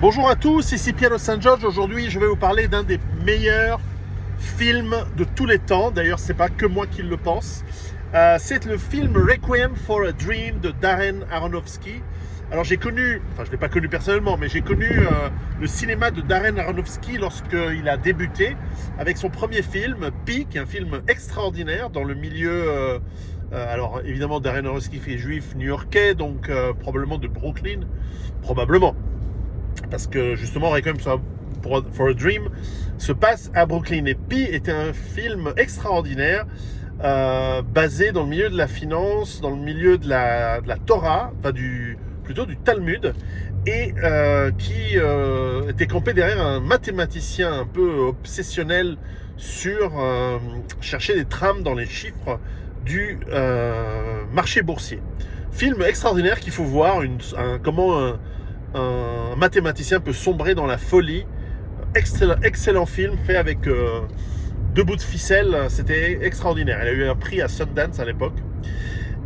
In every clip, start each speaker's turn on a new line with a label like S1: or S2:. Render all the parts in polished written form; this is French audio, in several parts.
S1: Bonjour à tous, ici Piero San Giorgio. Aujourd'hui, je vais vous parler d'un des meilleurs films de tous les temps. D'ailleurs, c'est pas que moi qui le pense. C'est le film Requiem for a Dream de Darren Aronofsky. Alors j'ai connu, enfin je ne l'ai pas connu personnellement, mais j'ai connu le cinéma de Darren Aronofsky lorsqu'il a débuté avec son premier film, Pi, qui est un film extraordinaire dans le milieu... alors évidemment Darren Aronofsky est juif new-yorkais, donc probablement de Brooklyn, probablement. Parce que justement Requiem for a Dream se passe à Brooklyn. Et Pi était un film extraordinaire basé dans le milieu de la finance, dans le milieu de la Torah, enfin plutôt du Talmud, et qui était campé derrière un mathématicien un peu obsessionnel sur chercher des trames dans les chiffres du marché boursier. Film extraordinaire qu'il faut voir, comment un mathématicien peut sombrer dans la folie. Excellent film fait avec deux bouts de ficelle, c'était extraordinaire. Il a eu un prix à Sundance à l'époque.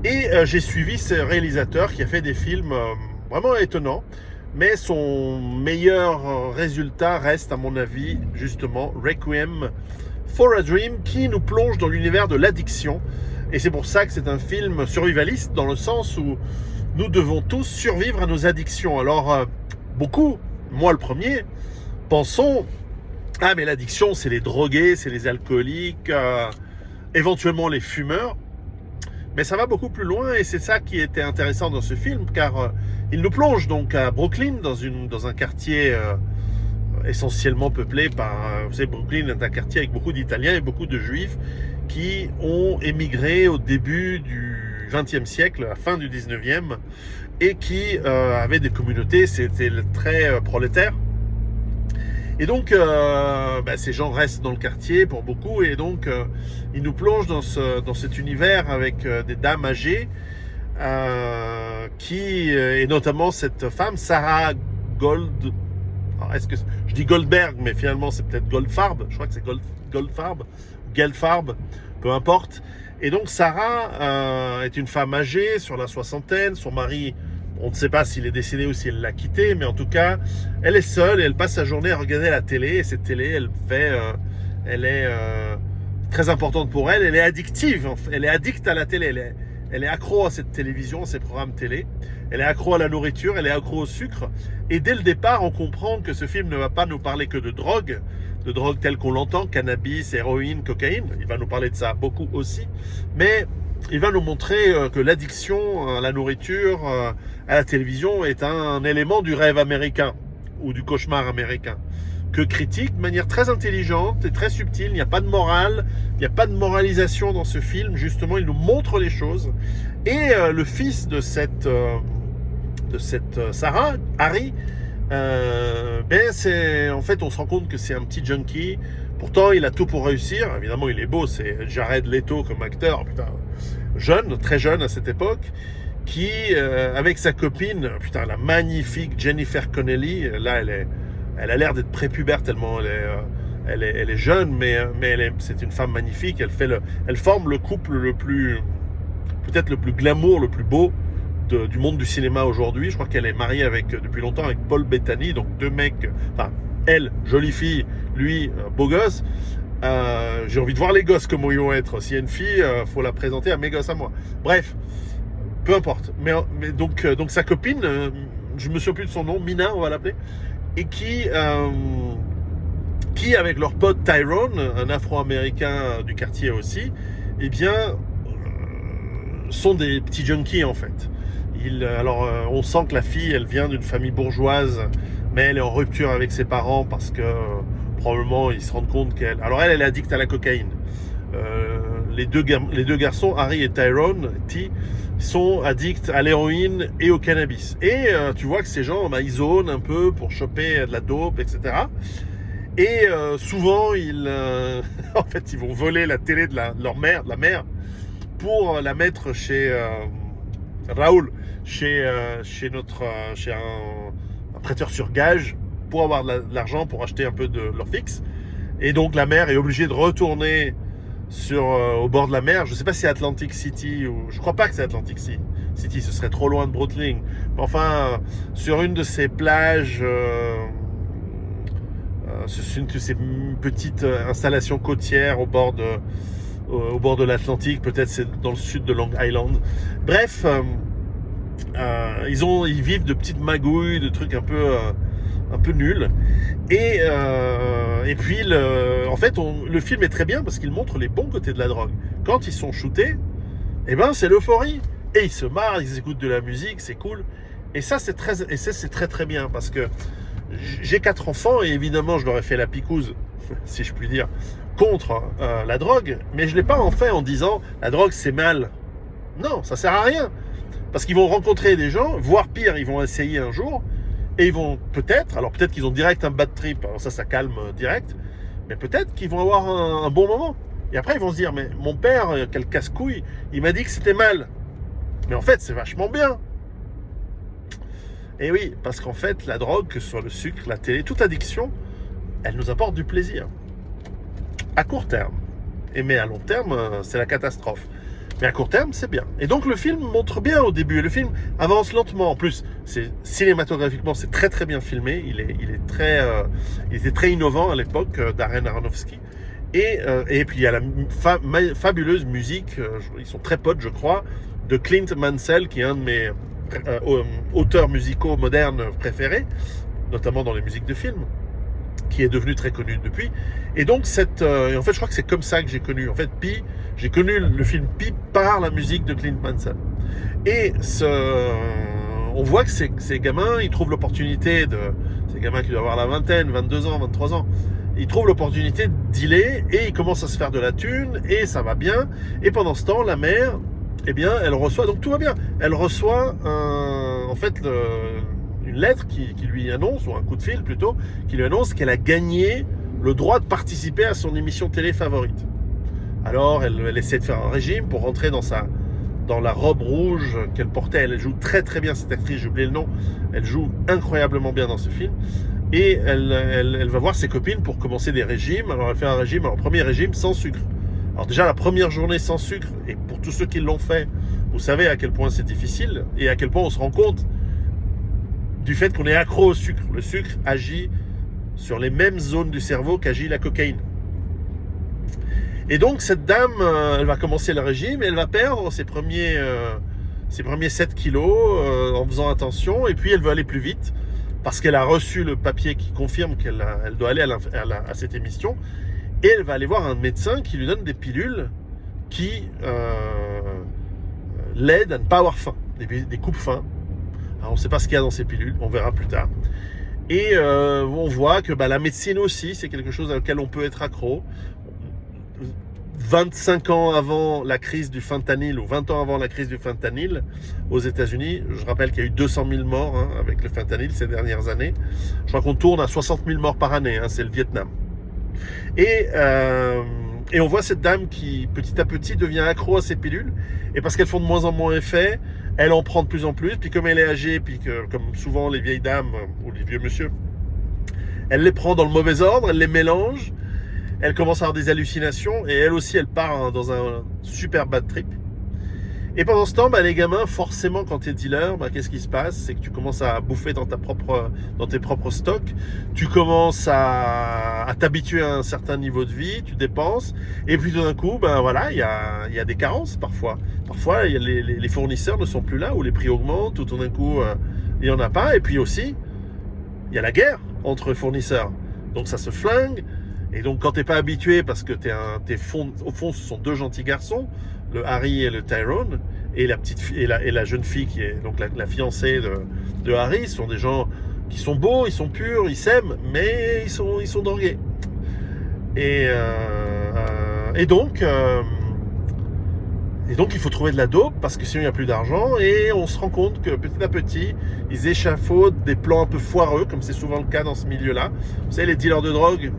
S1: Et j'ai suivi ce réalisateur qui a fait des films vraiment étonnants. Mais son meilleur résultat reste, à mon avis, justement Requiem for a Dream, qui nous plonge dans l'univers de l'addiction. Et c'est pour ça que c'est un film survivaliste, dans le sens où nous devons tous survivre à nos addictions. Alors, beaucoup, moi le premier, pensons, ah mais l'addiction c'est les drogués, c'est les alcooliques, éventuellement les fumeurs. Mais ça va beaucoup plus loin et c'est ça qui était intéressant dans ce film, car il nous plonge donc à Brooklyn, dans un quartier essentiellement peuplé par... vous savez, Brooklyn est un quartier avec beaucoup d'Italiens et beaucoup de Juifs qui ont émigré au début du XXe siècle, à la fin du XIXe, et qui avaient des communautés, c'était très prolétaire. Et donc, ces gens restent dans le quartier pour beaucoup, et donc ils nous plongent dans cet univers avec des dames âgées, et notamment cette femme, Sarah Gold. Alors, est-ce que je dis Goldberg, mais finalement c'est peut-être Goldfarb. Je crois que c'est Goldfarb, Gelfarb, peu importe. Et donc Sarah est une femme âgée, sur la soixantaine. Son mari, on ne sait pas s'il est décédé ou s'il l'a quitté, mais en tout cas, elle est seule et elle passe sa journée à regarder la télé. Et cette télé, elle est très importante pour elle. Elle est addictive. Elle est addicte à la télé. Elle est accro à cette télévision, à ces programmes télé. Elle est accro à la nourriture, elle est accro au sucre. Et dès le départ, on comprend que ce film ne va pas nous parler que de drogue telle qu'on l'entend, cannabis, héroïne, cocaïne. Il va nous parler de ça beaucoup aussi. Mais il va nous montrer que l'addiction à la nourriture, à la télévision, est un élément du rêve américain ou du cauchemar américain, que critique de manière très intelligente et très subtile. Il n'y a pas de morale, il n'y a pas de moralisation dans ce film. Justement, il nous montre les choses. Et le fils de cette Sarah, Harry, en fait, on se rend compte que c'est un petit junkie. Pourtant, il a tout pour réussir. Évidemment, il est beau. C'est Jared Leto comme acteur. Putain, jeune, très jeune à cette époque, qui, avec sa copine, putain, la magnifique Jennifer Connelly, là, elle a l'air d'être prépubère tellement elle est jeune, mais c'est une femme magnifique. Elle forme le couple peut-être le plus glamour, le plus beau du monde du cinéma aujourd'hui. Je crois qu'elle est mariée depuis longtemps avec Paul Bettany, donc deux mecs, enfin, elle, jolie fille, lui, beau gosse. J'ai envie de voir les gosses comment ils vont être. S'il y a une fille, faut la présenter à mes gosses à moi. Bref, peu importe. Mais donc sa copine, je me souviens plus de son nom, Mina, on va l'appeler, et qui avec leur pote Tyrone, un Afro-Américain du quartier aussi, eh bien, sont des petits junkies en fait. On sent que la fille, elle vient d'une famille bourgeoise, mais elle est en rupture avec ses parents parce que probablement ils se rendent compte qu'elle... Alors elle est addicte à la cocaïne. Les deux garçons, Harry et Tyrone, sont addicts à l'héroïne et au cannabis. Et tu vois que ces gens, ils zonent un peu pour choper de la dope, etc. Et souvent, en fait, ils vont voler la télé de leur mère, la mère, pour la mettre chez Raoul, chez un prêteur sur gage, pour avoir de l'argent pour acheter un peu de leur fixe. Et donc la mère est obligée de retourner au bord de la mer. Je ne sais pas si c'est Atlantic City ou... Je ne crois pas que c'est Atlantic City. City, ce serait trop loin de Brooklyn. Mais enfin, sur une de ces plages, c'est une de ces petites installations côtières au bord de l'Atlantique, peut-être c'est dans le sud de Long Island. Bref, ils vivent de petites magouilles, de trucs un peu nuls. Et puis, en fait, le film est très bien parce qu'il montre les bons côtés de la drogue. Quand ils sont shootés, eh ben, c'est l'euphorie. Et ils se marrent, ils écoutent de la musique, c'est cool. Et ça, c'est très très bien parce que j'ai 4 enfants et évidemment, je leur ai fait la picouse, si je puis dire, contre la drogue. Mais je ne l'ai pas fait en disant la drogue, c'est mal. Non, ça sert à rien. Parce qu'ils vont rencontrer des gens, voire pire, ils vont essayer un jour. Et ils vont peut-être qu'ils ont direct un bad trip, alors ça calme direct, mais peut-être qu'ils vont avoir un bon moment. Et après, ils vont se dire, mais mon père, quel casse-couille, il m'a dit que c'était mal. Mais en fait, c'est vachement bien. Et oui, parce qu'en fait, la drogue, que ce soit le sucre, la télé, toute addiction, elle nous apporte du plaisir. À court terme. Mais à long terme, c'est la catastrophe. Mais à court terme, c'est bien. Et donc, le film montre bien au début. Le film avance lentement. En plus, cinématographiquement, c'est très très bien filmé. Il était très innovant à l'époque, Darren Aronofsky. Et puis, il y a la fabuleuse musique, ils sont très potes, je crois, de Clint Mansell, qui est un de mes auteurs musicaux modernes préférés, notamment dans les musiques de films, qui est devenu très connu depuis. Et donc, en fait, je crois que c'est comme ça que j'ai connu. En fait, j'ai connu le film Pi par la musique de Clint Mansell. Et on voit que ces gamins, ils trouvent l'opportunité ces gamins qui doivent avoir la vingtaine, 22 ans, 23 ans, ils trouvent l'opportunité de dealer et ils commencent à se faire de la thune et ça va bien. Et pendant ce temps, la mère, eh bien, elle reçoit, donc tout va bien. Elle reçoit une lettre qui lui annonce, ou un coup de fil plutôt, qui lui annonce qu'elle a gagné le droit de participer à son émission télé favorite. Alors, elle essaie de faire un régime pour rentrer dans la robe rouge qu'elle portait. Elle joue très très bien, cette actrice, j'ai oublié le nom. Elle joue incroyablement bien dans ce film. Et elle va voir ses copines pour commencer des régimes. Alors, elle fait un régime, premier régime sans sucre. Alors déjà, la première journée sans sucre, et pour tous ceux qui l'ont fait, vous savez à quel point c'est difficile et à quel point on se rend compte du fait qu'on est accro au sucre. Le sucre agit sur les mêmes zones du cerveau qu'agit la cocaïne. Et donc, cette dame, elle va commencer le régime et elle va perdre ses premiers 7 kilos en faisant attention. Et puis, elle veut aller plus vite parce qu'elle a reçu le papier qui confirme qu'elle doit aller à cette émission. Et elle va aller voir un médecin qui lui donne des pilules qui l'aident à ne pas avoir faim, des coupes-faim. Alors, on ne sait pas ce qu'il y a dans ces pilules, on verra plus tard. Et on voit que la médecine aussi, c'est quelque chose auquel on peut être accro. 25 ans avant la crise du fentanyl, ou 20 ans avant la crise du fentanyl aux États-Unis, je rappelle qu'il y a eu 200 000 morts avec le fentanyl ces dernières années. Je crois qu'on tourne à 60 000 morts par année, c'est le Vietnam. Et on voit cette dame qui, petit à petit, devient accro à ces pilules. Et parce qu'elles font de moins en moins effet, elle en prend de plus en plus. Puis comme elle est âgée, puis que, comme souvent les vieilles dames ou les vieux monsieur, elle les prend dans le mauvais ordre, elle les mélange. Elle commence à avoir des hallucinations. Et elle aussi, elle part dans un super bad trip. Et pendant ce temps, les gamins, forcément, quand tu es dealer, qu'est-ce qui se passe? C'est que tu commences à bouffer dans tes propres stocks. Tu commences à t'habituer à un certain niveau de vie, tu dépenses. Et puis tout d'un coup, il y a des carences parfois. Parfois, les fournisseurs ne sont plus là, ou les prix augmentent, ou tout d'un coup, il n'y en a pas. Et puis aussi, il y a la guerre entre fournisseurs. Donc ça se flingue. Et donc quand tu n'es pas habitué, parce que au fond, ce sont 2 gentils garçons, le Harry et le Tyrone, et la jeune fille qui est donc la fiancée de Harry, ce sont des gens qui sont beaux, ils sont purs, ils s'aiment, mais ils sont drogués. Et donc il faut trouver de la dope parce que sinon il n'y a plus d'argent, et on se rend compte que petit à petit ils échafaudent des plans un peu foireux, comme c'est souvent le cas dans ce milieu-là. Vous savez, les dealers de drogue,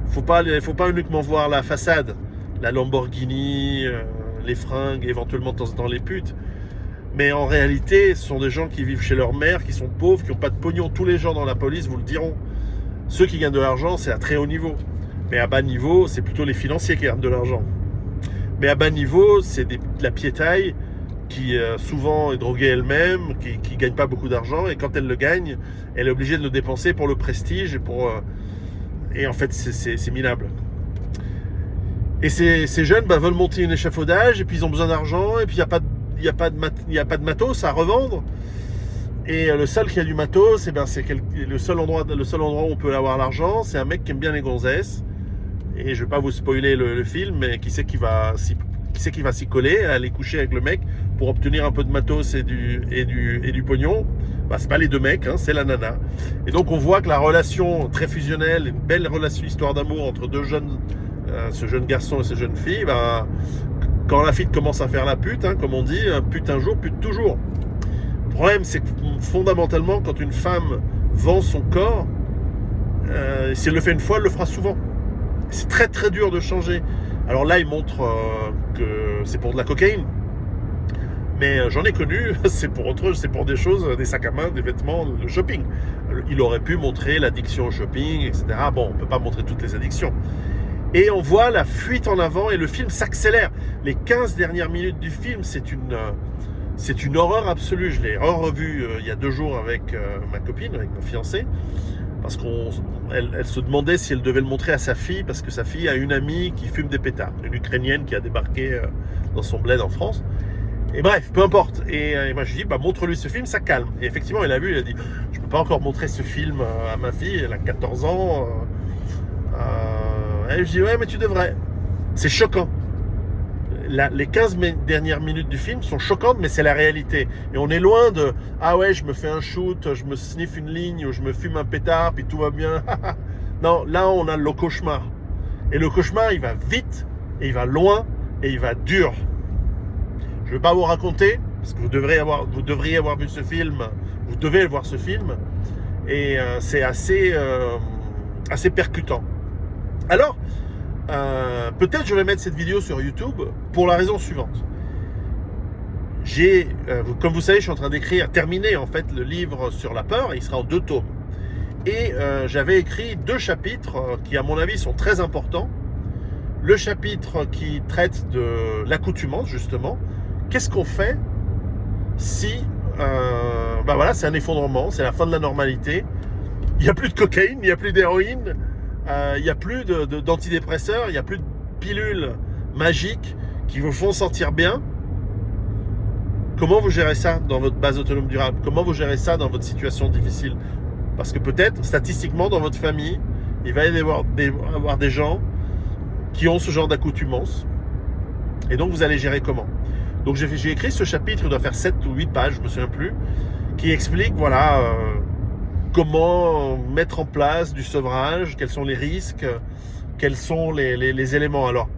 S1: faut pas uniquement voir la façade, la Lamborghini, les fringues, éventuellement de temps en temps les putes. Mais en réalité, ce sont des gens qui vivent chez leur mère, qui sont pauvres, qui n'ont pas de pognon. Tous les gens dans la police vous le diront. Ceux qui gagnent de l'argent, c'est à très haut niveau. Mais à bas niveau, c'est plutôt les financiers qui gagnent de l'argent. Mais à bas niveau, c'est de la piétaille qui souvent est droguée elle-même, qui gagne pas beaucoup d'argent, et quand elle le gagne, elle est obligée de le dépenser pour le prestige et en fait c'est minable. Et ces jeunes veulent monter un échafaudage, et puis ils ont besoin d'argent, et puis il n'y a pas de matos à revendre. Et le seul qui a du matos, c'est le seul endroit où on peut avoir l'argent, c'est un mec qui aime bien les gonzesses. Et je ne vais pas vous spoiler le film, mais qui c'est qui va s'y coller, aller coucher avec le mec pour obtenir un peu de matos et du pognon. C'est pas les deux mecs, hein, c'est la nana. Et donc on voit que la relation très fusionnelle, une belle relation, histoire d'amour entre ce jeune garçon et cette jeune fille, quand la fille commence à faire la pute, hein, comme on dit, pute un jour, pute toujours. Le problème, c'est que fondamentalement, quand une femme vend son corps, si elle le fait une fois, elle le fera souvent. C'est très très dur de changer. Alors là, il montre que c'est pour de la cocaïne. Mais j'en ai connu, c'est pour autre chose, c'est pour des choses, des sacs à main, des vêtements, le shopping. Il aurait pu montrer l'addiction au shopping, etc. Bon, on ne peut pas montrer toutes les addictions. Et on voit la fuite en avant et le film s'accélère. Les 15 dernières minutes du film, c'est une horreur absolue. Je l'ai revu il y a 2 jours avec ma copine, avec ma fiancée. Parce qu'elle se demandait si elle devait le montrer à sa fille, parce que sa fille a une amie qui fume des pétards, une Ukrainienne qui a débarqué dans son bled en France. Et bref, peu importe. Et moi je dis, montre-lui ce film, ça calme. Et effectivement, elle a vu, elle a dit, je ne peux pas encore montrer ce film à ma fille, elle a 14 ans. Et je dis, ouais, mais tu devrais. C'est choquant. Les 15 dernières minutes du film sont choquantes, mais c'est la réalité. Et on est loin de « Ah ouais, je me fais un shoot, je me sniffe une ligne, ou je me fume un pétard, puis tout va bien. » Non, là, on a le cauchemar. Et le cauchemar, il va vite, et il va loin, et il va dur. Je ne vais pas vous raconter, parce que vous devriez avoir vu ce film. Vous devez voir ce film. Et c'est assez percutant. Alors, peut-être je vais mettre cette vidéo sur YouTube pour la raison suivante. Comme vous savez, je suis en train terminer en fait le livre sur la peur, et il sera en 2 tomes. Et j'avais écrit 2 chapitres qui, à mon avis, sont très importants. Le chapitre qui traite de l'accoutumance, justement. Qu'est-ce qu'on fait si, c'est un effondrement, c'est la fin de la normalité. Il n'y a plus de cocaïne, il n'y a plus d'héroïne. Il n'y a plus d'antidépresseurs, il n'y a plus de pilules magiques qui vous font sentir bien. Comment vous gérez ça dans votre base autonome durable? Comment vous gérez ça dans votre situation difficile? Parce que peut-être, statistiquement, dans votre famille, il va y avoir des gens qui ont ce genre d'accoutumance. Et donc, vous allez gérer comment? Donc, j'ai écrit ce chapitre, il doit faire 7 ou 8 pages, je ne me souviens plus, qui explique, comment mettre en place du sevrage, quels sont les risques, quels sont les éléments. Alors,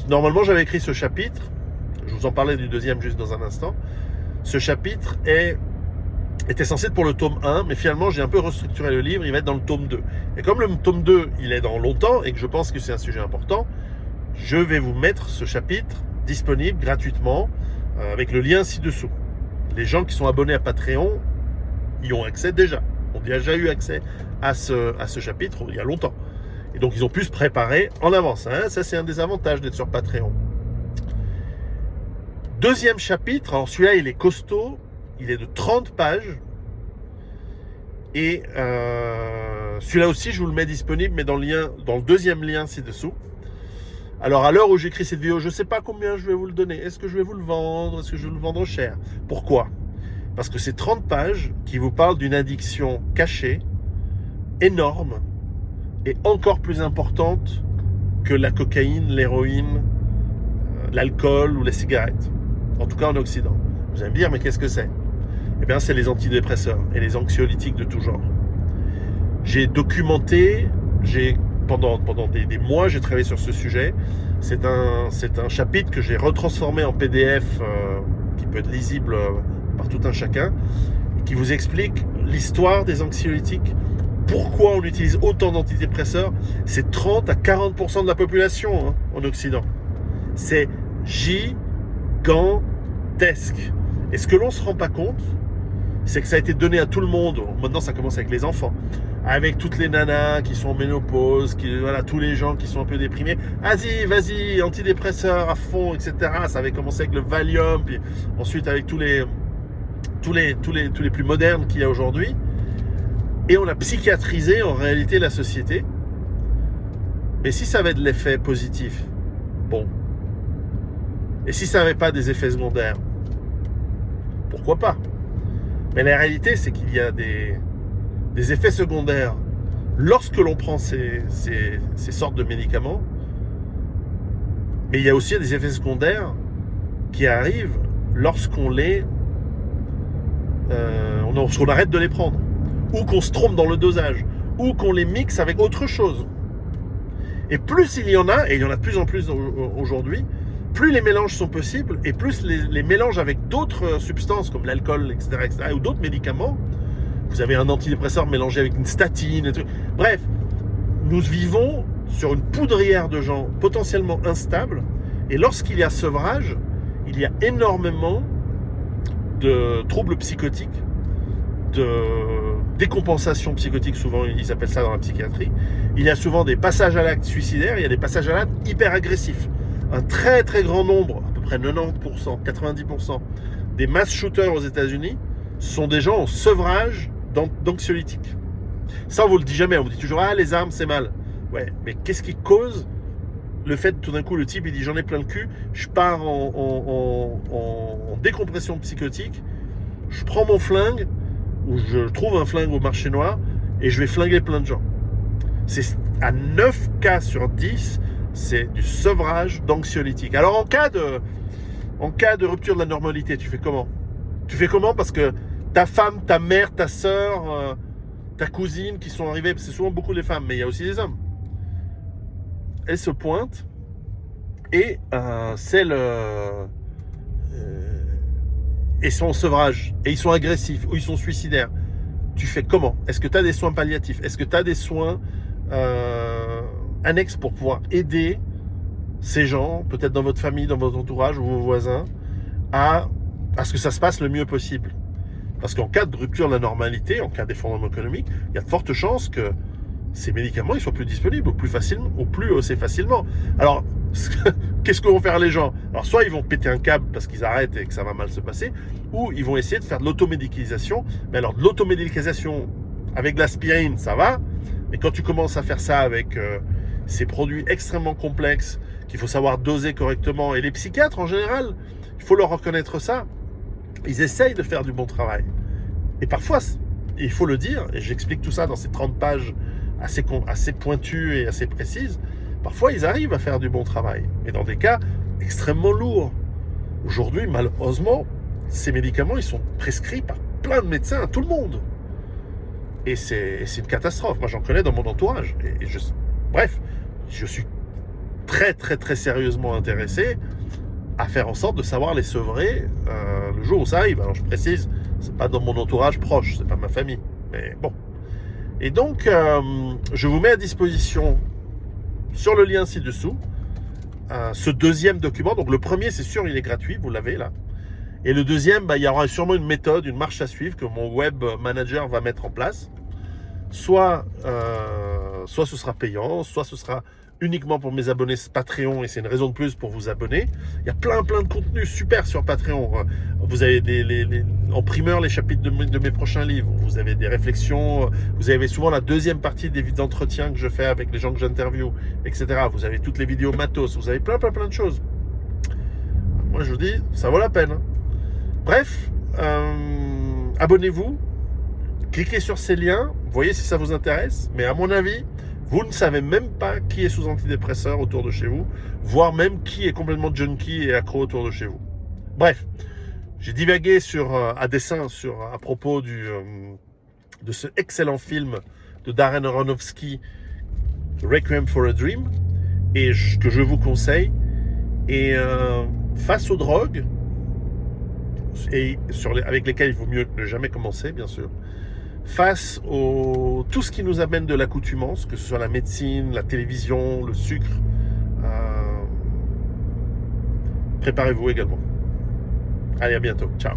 S1: normalement, j'avais écrit ce chapitre, je vous en parlais du 2e juste dans un instant. Ce chapitre était censé être pour le tome 1, mais finalement, j'ai un peu restructuré le livre, il va être dans le tome 2. Et comme le tome 2, il est dans longtemps, et que je pense que c'est un sujet important, je vais vous mettre ce chapitre disponible gratuitement, avec le lien ci-dessous. Les gens qui sont abonnés à Patreon y ont accès déjà. On a déjà eu accès à ce chapitre il y a longtemps. Et donc, ils ont pu se préparer en avance. Hein. Ça, c'est un des avantages d'être sur Patreon. 2e chapitre, alors celui-là, il est costaud. Il est de 30 pages. Et celui-là aussi, je vous le mets disponible, mais dans le 2e lien ci-dessous. Alors, à l'heure où j'écris cette vidéo, je ne sais pas combien je vais vous le donner. Est-ce que je vais vous le vendre? Est-ce que je vais le vendre cher? Pourquoi? Parce que c'est 30 pages qui vous parlent d'une addiction cachée, énorme, et encore plus importante que la cocaïne, l'héroïne, l'alcool ou les cigarettes. En tout cas en Occident. Vous allez me dire, mais qu'est-ce que c'est? Eh bien, c'est les antidépresseurs et les anxiolytiques de tout genre. J'ai documenté, pendant des mois, j'ai travaillé sur ce sujet. C'est un chapitre que j'ai retransformé en PDF qui peut être lisible par tout un chacun, et qui vous explique l'histoire des anxiolytiques, pourquoi on utilise autant d'antidépresseurs. C'est 30 à 40% de la population en Occident. C'est gigantesque. Et ce que l'on ne se rend pas compte, c'est que ça a été donné à tout le monde. Maintenant, ça commence avec les enfants, avec toutes les nanas qui sont en ménopause, voilà, tous les gens qui sont un peu déprimés. Vas-y, antidépresseurs à fond, etc. Ça avait commencé avec le Valium, puis ensuite avec tous les plus modernes qu'il y a aujourd'hui. Et on a psychiatrisé en réalité la société. Mais si ça avait de l'effet positif, bon. Et si ça n'avait pas des effets secondaires, pourquoi pas? Mais la réalité, c'est qu'il y a des effets secondaires lorsque l'on prend ces sortes de médicaments. Mais il y a aussi des effets secondaires qui arrivent lorsqu'on on arrête de les prendre, ou qu'on se trompe dans le dosage, ou qu'on les mixe avec autre chose. Et plus il y en a, et il y en a de plus en plus aujourd'hui, plus les mélanges sont possibles, et plus les mélanges avec d'autres substances comme l'alcool, etc., ou d'autres médicaments. Vous avez un antidépresseur mélangé avec une statine, et tout. Bref, nous vivons sur une poudrière de gens potentiellement instables, et lorsqu'il y a sevrage, il y a énormément de troubles psychotiques, de décompensation psychotique, souvent ils appellent ça dans la psychiatrie. Il y a souvent des passages à l'acte suicidaires, il y a des passages à l'acte hyper agressifs. Un très très grand nombre, à peu près 90%, 90% des mass shooters aux États-Unis sont des gens en sevrage d'anxiolytiques. Ça, on vous le dit jamais, on vous dit toujours les armes c'est mal. Ouais, mais qu'est-ce qui cause le fait tout d'un coup le type il dit j'en ai plein le cul, je pars en décompression psychotique, je prends mon flingue ou je trouve un flingue au marché noir et je vais flinguer plein de gens. C'est à 9 cas sur 10, c'est du sevrage d'anxiolytiques. Alors en cas de rupture de la normalité, tu fais comment? Tu fais comment? Parce que ta femme, ta mère, ta soeur, ta cousine qui sont arrivées, c'est souvent beaucoup les femmes, mais il y a aussi les hommes. Elles se pointent et ils sont en sevrage et ils sont agressifs ou ils sont suicidaires. Tu fais comment? Est-ce que tu as des soins palliatifs? Est-ce que tu as des soins annexes pour pouvoir aider ces gens, peut-être dans votre famille, dans votre entourage ou vos voisins, à ce que ça se passe le mieux possible? Parce qu'en cas de rupture de la normalité, en cas d'effondrement économique, il y a de fortes chances que ces médicaments ils soient plus disponibles ou plus facilement ou plus aussi facilement. Alors, qu'est-ce que vont faire les gens? Alors, soit ils vont péter un câble parce qu'ils arrêtent et que ça va mal se passer, ou ils vont essayer de faire de l'automédicalisation. Mais alors, de l'automédicalisation avec de l'aspirine, ça va. Mais quand tu commences à faire ça avec ces produits extrêmement complexes qu'il faut savoir doser correctement, et les psychiatres en général, il faut leur reconnaître ça, ils essayent de faire du bon travail. Et parfois, il faut le dire, et j'explique tout ça dans ces 30 pages assez pointues et assez précises, parfois ils arrivent à faire du bon travail, mais dans des cas extrêmement lourds. Aujourd'hui, malheureusement, ces médicaments, ils sont prescrits par plein de médecins à tout le monde. Et c'est une catastrophe. Moi, j'en connais dans mon entourage. Bref, je suis très, très, très sérieusement intéressé à faire en sorte de savoir les sevrer le jour où ça arrive. Alors, je précise, c'est pas dans mon entourage proche, c'est pas ma famille. Mais bon. Et donc, je vous mets à disposition sur le lien ci-dessous ce deuxième document. Donc, le premier, c'est sûr, il est gratuit, vous l'avez là. Et le deuxième, il y aura sûrement une méthode, une marche à suivre que mon web manager va mettre en place. Soit ce sera payant, soit ce sera uniquement pour mes abonnés Patreon, et c'est une raison de plus pour vous abonner. Il y a plein de contenus super sur Patreon. Vous avez en primeur les chapitres de mes prochains livres, vous avez des réflexions, vous avez souvent la deuxième partie des d'entretien que je fais avec les gens que j'interviewe, etc. Vous avez toutes les vidéos matos, vous avez plein de choses. Moi je vous dis, ça vaut la peine. Bref, abonnez-vous, cliquez sur ces liens, voyez si ça vous intéresse, mais à mon avis, vous ne savez même pas qui est sous antidépresseur autour de chez vous, voire même qui est complètement junkie et accro autour de chez vous. Bref, j'ai divagué à dessein à propos de ce excellent film de Darren Aronofsky, Requiem for a Dream, et que je vous conseille. Et face aux drogues, et avec lesquelles il vaut mieux ne jamais commencer, bien sûr, face à tout ce qui nous amène de l'accoutumance, que ce soit la médecine, la télévision, le sucre, préparez-vous également. Allez, à bientôt. Ciao.